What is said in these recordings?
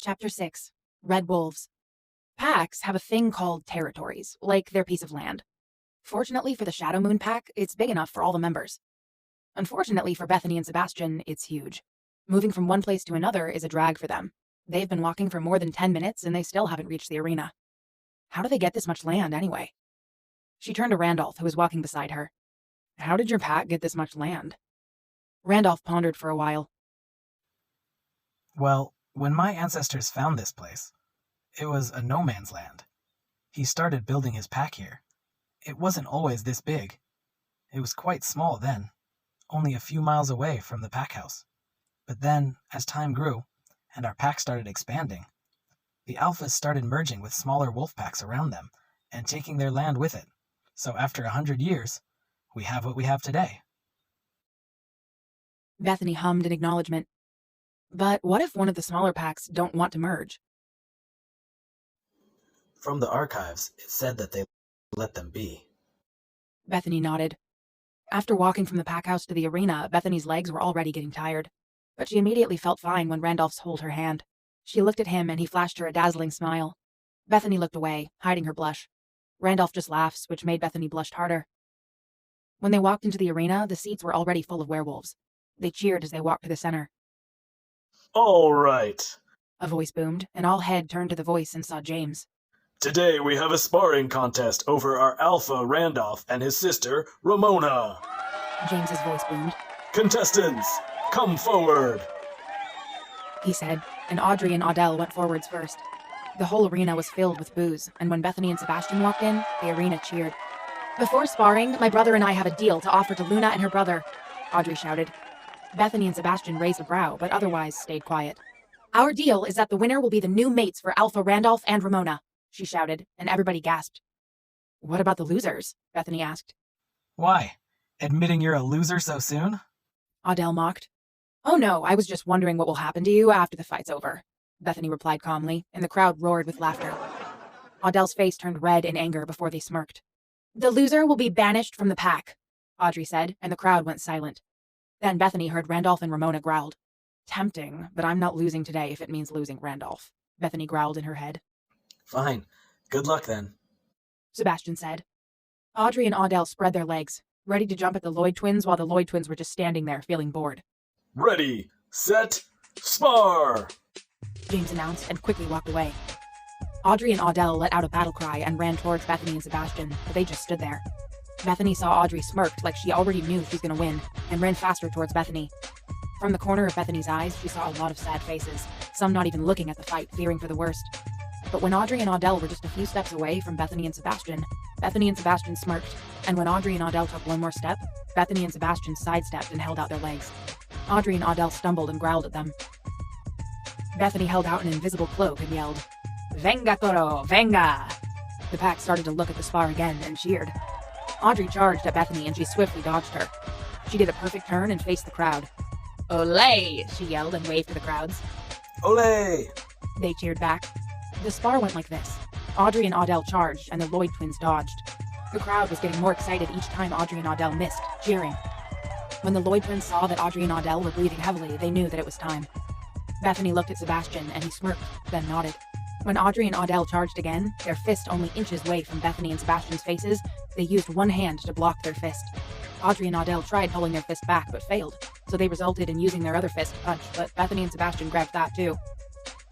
Chapter 6. Red Wolves. Packs have a thing called territories, like their piece of land. Fortunately for the Shadow Moon Pack, it's big enough for all the members. Unfortunately for Bethany and Sebastian, it's huge. Moving from one place to another is a drag for them. They've been walking for more than 10 minutes and they still haven't reached the arena. How do they get this much land anyway? She turned to Randolph, who was walking beside her. How did your pack get this much land? Randolph pondered for a while. Well, when my ancestors found this place, it was a no man's land. He started building his pack here. It wasn't always this big. It was quite small then, only a few miles away from the pack house. But then, as time grew, and our pack started expanding, the alphas started merging with smaller wolf packs around them and taking their land with it. So after 100 years, we have what we have today. Bethany hummed in acknowledgement. But what if one of the smaller packs don't want to merge? From the archives, it said that they let them be. Bethany nodded. After walking from the pack house to the arena, Bethany's legs were already getting tired. But she immediately felt fine when Randolph's held her hand. She looked at him and he flashed her a dazzling smile. Bethany looked away, hiding her blush. Randolph just laughs, which made Bethany blush harder. When they walked into the arena, the seats were already full of werewolves. They cheered as they walked to the center. All right. A voice boomed, and all head turned to the voice and saw James. Today we have a sparring contest over our alpha Randolph and his sister Ramona. James's voice boomed. Contestants, come forward. He said, and Audrey and Audel went forwards first. The whole arena was filled with boos, and when Bethany and Sebastian walked in, the arena cheered. Before sparring, my brother and I have a deal to offer to Luna and her brother, Audrey shouted. Bethany and Sebastian raised a brow, but otherwise stayed quiet. Our deal is that the winner will be the new mates for Alpha Randolph and Ramona, she shouted, and everybody gasped. What about the losers? Bethany asked. Why? Admitting you're a loser so soon? Audel mocked. Oh no, I was just wondering what will happen to you after the fight's over, Bethany replied calmly, and the crowd roared with laughter. Audel's face turned red in anger before they smirked. The loser will be banished from the pack, Audrey said, and the crowd went silent. Then Bethany heard Randolph and Ramona growled. Tempting, but I'm not losing today if it means losing Randolph, Bethany growled in her head. Fine. Good luck then, Sebastian said. Audrey and Audel spread their legs, ready to jump at the Lloyd twins while the Lloyd twins were just standing there feeling bored. Ready, set, spar! James announced and quickly walked away. Audrey and Audel let out a battle cry and ran towards Bethany and Sebastian, but they just stood there. Bethany saw Audrey smirked like she already knew she was going to win, and ran faster towards Bethany. From the corner of Bethany's eyes, she saw a lot of sad faces, some not even looking at the fight, fearing for the worst. But when Audrey and Audel were just a few steps away from Bethany and Sebastian smirked, and when Audrey and Audel took one more step, Bethany and Sebastian sidestepped and held out their legs. Audrey and Audel stumbled and growled at them. Bethany held out an invisible cloak and yelled, Venga, Toro, venga! The pack started to look at the spar again and cheered. Audrey charged at Bethany and she swiftly dodged her. She did a perfect turn and faced the crowd. Olay! She yelled and waved to the crowds. Olay! They cheered back. The spar went like this. Audrey and Audel charged and the Lloyd twins dodged. The crowd was getting more excited each time Audrey and Audel missed, cheering. When the Lloyd twins saw that Audrey and Audel were breathing heavily, they knew that it was time. Bethany looked at Sebastian and he smirked, then nodded. When Audrey and Audel charged again, their fist only inches away from Bethany and Sebastian's faces, they used one hand to block their fist. Audrey and Audel tried pulling their fist back but failed, so they resulted in using their other fist to punch, but Bethany and Sebastian grabbed that too.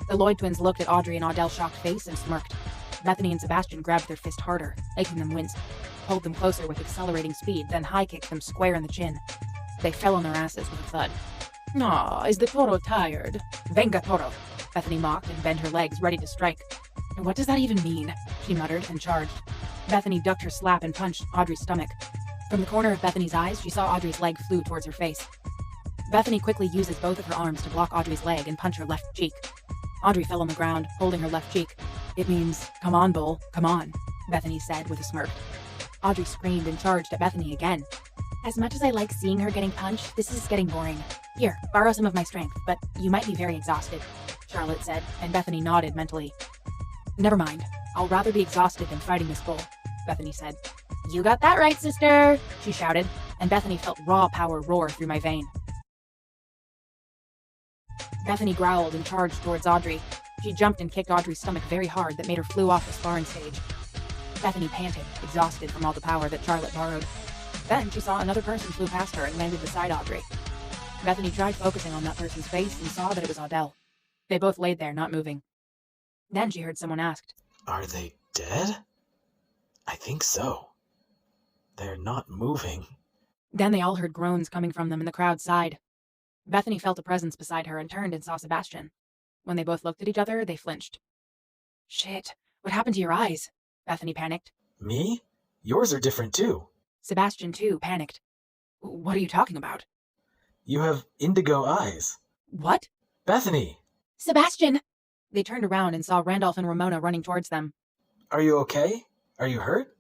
The Lloyd twins looked at Audrey and Audel's shocked face and smirked. Bethany and Sebastian grabbed their fist harder, making them wince, pulled them closer with accelerating speed, then high-kicked them square in the chin. They fell on their asses with a thud. Aw, is the Toro tired? Venga, Toro! Bethany mocked and bent her legs, ready to strike. What does that even mean? She muttered and charged. Bethany ducked her slap and punched Audrey's stomach. From the corner of Bethany's eyes, she saw Audrey's leg flew towards her face. Bethany quickly uses both of her arms to block Audrey's leg and punch her left cheek. Audrey fell on the ground, holding her left cheek. It means, come on, Bull, come on, Bethany said with a smirk. Audrey screamed and charged at Bethany again. As much as I like seeing her getting punched, this is getting boring. Here, borrow some of my strength, but you might be very exhausted, Charlotte said, and Bethany nodded mentally. Never mind. I'll rather be exhausted than fighting this bull, Bethany said. You got that right, sister, she shouted, and Bethany felt raw power roar through my vein. Bethany growled and charged towards Audrey. She jumped and kicked Audrey's stomach very hard that made her flew off the sparring stage. Bethany panted, exhausted from all the power that Charlotte borrowed. Then she saw another person flew past her and landed beside Audrey. Bethany tried focusing on that person's face and saw that it was Audel. They both laid there, not moving. Then she heard someone ask, Are they dead? I think so. They're not moving. Then they all heard groans coming from them and the crowd sighed. Bethany felt a presence beside her and turned and saw Sebastian. When they both looked at each other, they flinched. Shit, what happened to your eyes? Bethany panicked. Me? Yours are different too. Sebastian, too, panicked. What are you talking about? You have indigo eyes. What? Bethany! Sebastian! They turned around and saw Randolph and Ramona running towards them. Are you okay? Are you hurt?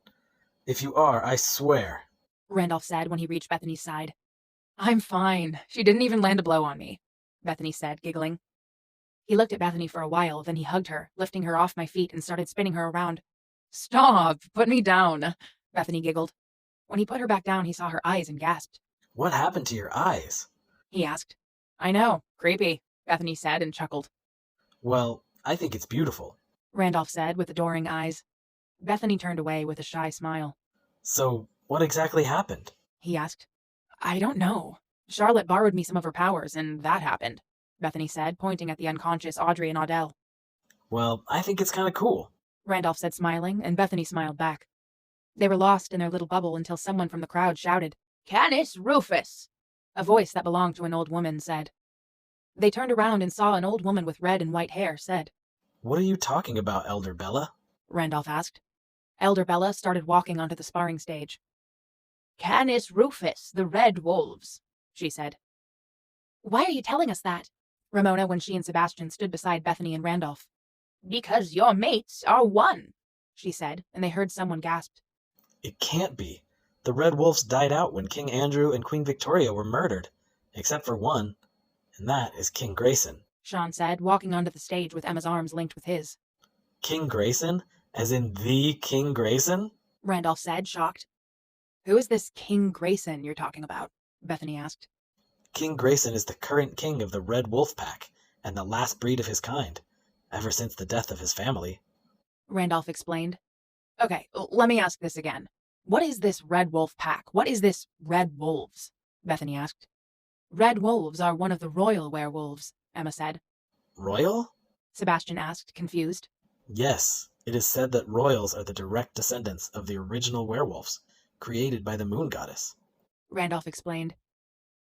If you are, I swear. Randolph said when he reached Bethany's side. I'm fine. She didn't even land a blow on me, Bethany said, giggling. He looked at Bethany for a while, then he hugged her, lifting her off my feet and started spinning her around. Stop! Put me down, Bethany giggled. When he put her back down, he saw her eyes and gasped. What happened to your eyes? He asked. I know, creepy, Bethany said and chuckled. Well, I think it's beautiful. Randolph said with adoring eyes. Bethany turned away with a shy smile. So, what exactly happened? He asked. I don't know. Charlotte borrowed me some of her powers, and that happened, Bethany said, pointing at the unconscious Audrey and Audel. Well, I think it's kind of cool. Randolph said, smiling, and Bethany smiled back. They were lost in their little bubble until someone from the crowd shouted, Canis Rufus! A voice that belonged to an old woman said. They turned around and saw an old woman with red and white hair said. What are you talking about, Elder Bella? Randolph asked. Elder Bella started walking onto the sparring stage. Canis Rufus, the Red Wolves, she said. Why are you telling us that? Ramona, when she and Sebastian stood beside Bethany and Randolph. Because your mates are one, she said, and they heard someone gasp. It can't be. The Red Wolves died out when King Andrew and Queen Victoria were murdered, except for one, and that is King Grayson, Sean said, walking onto the stage with Emma's arms linked with his. King Grayson? As in the King Grayson? Randolph said, shocked. Who is this King Grayson you're talking about? Bethany asked. King Grayson is the current king of the Red Wolf Pack, and the last breed of his kind, ever since the death of his family. Randolph explained. Okay, let me ask this again. What is this Red Wolf Pack? What is this Red Wolves? Bethany asked. Red Wolves are one of the royal werewolves, Emma said. Royal? Sebastian asked, confused. Yes, it is said that royals are the direct descendants of the original werewolves, created by the moon goddess. Randolph explained.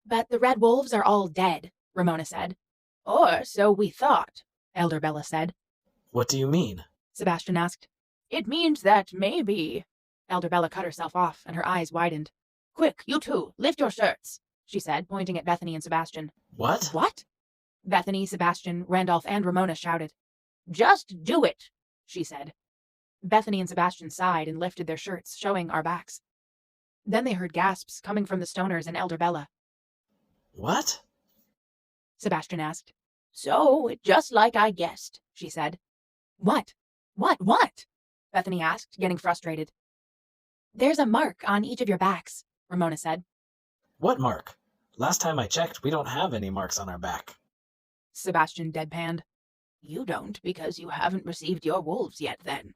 But the Red Wolves are all dead, Ramona said. Or so we thought, Elder Bella said. What do you mean? Sebastian asked. It means that maybe... Elder Bella cut herself off, and her eyes widened. Quick, you two, lift your shirts, she said, pointing at Bethany and Sebastian. What? What? Bethany, Sebastian, Randolph, and Ramona shouted. Just do it, she said. Bethany and Sebastian sighed and lifted their shirts, showing our backs. Then they heard gasps coming from the stoners and Elder Bella. What? Sebastian asked. So, just like I guessed, she said. What? What? Bethany asked, getting frustrated. There's a mark on each of your backs, Ramona said. What mark? Last time I checked, we don't have any marks on our back. Sebastian deadpanned. You don't because you haven't received your wolves yet, then,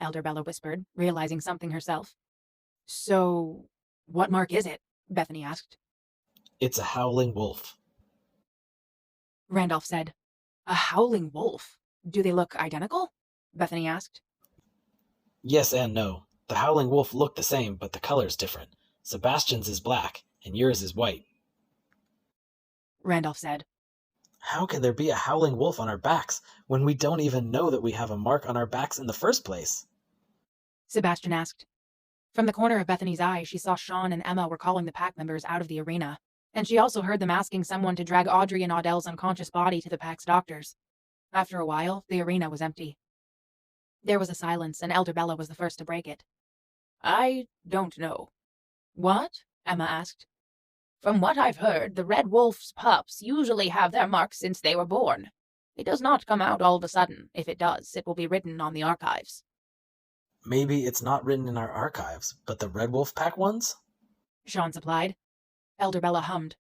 Elder Bella whispered, realizing something herself. So, what mark is it? Bethany asked. It's a howling wolf. Randolph said. A howling wolf? Do they look identical? Bethany asked. Yes and no. The howling wolf looked the same, but the color's different. Sebastian's is black, and yours is white. Randolph said. How can there be a howling wolf on our backs when we don't even know that we have a mark on our backs in the first place? Sebastian asked. From the corner of Bethany's eye, she saw Sean and Emma were calling the pack members out of the arena, and she also heard them asking someone to drag Audrey and Audel's unconscious body to the pack's doctors. After a while, the arena was empty. There was a silence, and Elder Bella was the first to break it. I don't know. What? Emma asked. From what I've heard, the Red Wolf's pups usually have their marks since they were born. It does not come out all of a sudden. If it does, it will be written on the archives. Maybe it's not written in our archives, but the Red Wolf Pack ones? Sean supplied. Elder Bella hummed.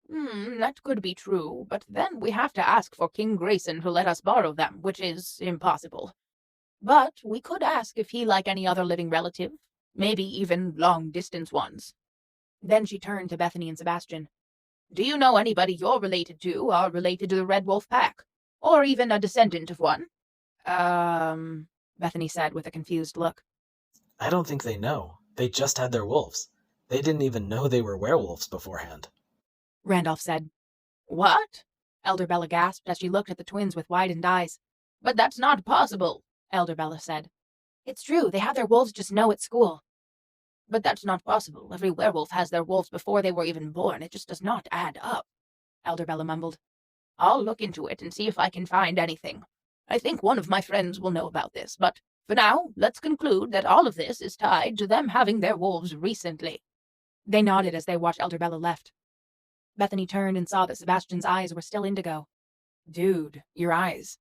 That could be true, but then we have to ask for King Grayson to let us borrow them, which is impossible. But we could ask if he like any other living relative, maybe even long-distance ones. Then she turned to Bethany and Sebastian. Do you know anybody you're related to or related to the Red Wolf Pack? Or even a descendant of one? Bethany said with a confused look. I don't think they know. They just had their wolves. They didn't even know they were werewolves beforehand. Randolph said. What? Elder Bella gasped as she looked at the twins with widened eyes. But that's not possible, Elder Bella said. It's true, they have their wolves just know at school. But that's not possible. Every werewolf has their wolves before they were even born. It just does not add up, Elder Bella mumbled. I'll look into it and see if I can find anything. I think one of my friends will know about this, but for now, let's conclude that all of this is tied to them having their wolves recently. They nodded as they watched Elder Bella left. Bethany turned and saw that Sebastian's eyes were still indigo. Dude, your eyes.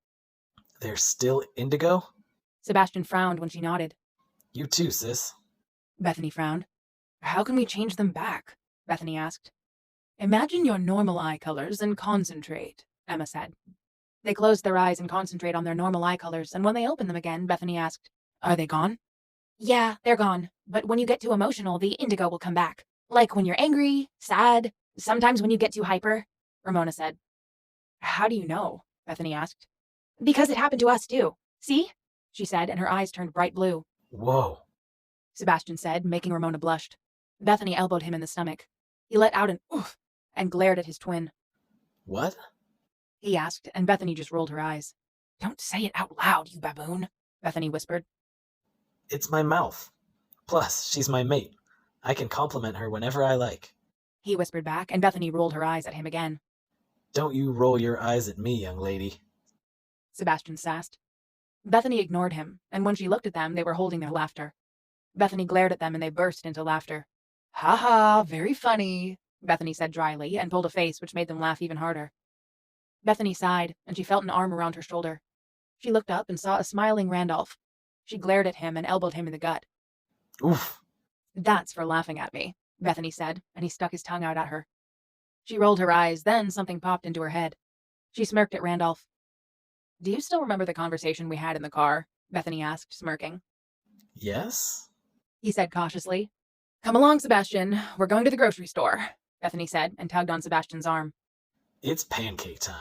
They're still indigo? Sebastian frowned when she nodded. You too, sis. Bethany frowned. How can we change them back? Bethany asked. Imagine your normal eye colors and concentrate, Emma said. They closed their eyes and concentrate on their normal eye colors, and when they opened them again, Bethany asked, Are they gone? Yeah, they're gone, but when you get too emotional, the indigo will come back. Like when you're angry, sad, sometimes when you get too hyper, Ramona said. How do you know? Bethany asked. Because it happened to us too. See? She said, and her eyes turned bright blue. Whoa. Sebastian said, making Ramona blush. Bethany elbowed him in the stomach. He let out an oof and glared at his twin. What? He asked, and Bethany just rolled her eyes. Don't say it out loud, you baboon, Bethany whispered. It's my mouth. Plus, she's my mate. I can compliment her whenever I like. He whispered back, and Bethany rolled her eyes at him again. Don't you roll your eyes at me, young lady. Sebastian sassed. Bethany ignored him, and when she looked at them, they were holding their laughter. Bethany glared at them, and they burst into laughter. Ha ha, very funny, Bethany said dryly, and pulled a face which made them laugh even harder. Bethany sighed, and she felt an arm around her shoulder. She looked up and saw a smiling Randolph. She glared at him and elbowed him in the gut. Oof. That's for laughing at me, Bethany said, and he stuck his tongue out at her. She rolled her eyes, then something popped into her head. She smirked at Randolph. Do you still remember the conversation we had in the car? Bethany asked, smirking. Yes? He said cautiously. Come along, Sebastian. We're going to the grocery store, Bethany said, and tugged on Sebastian's arm. It's pancake time.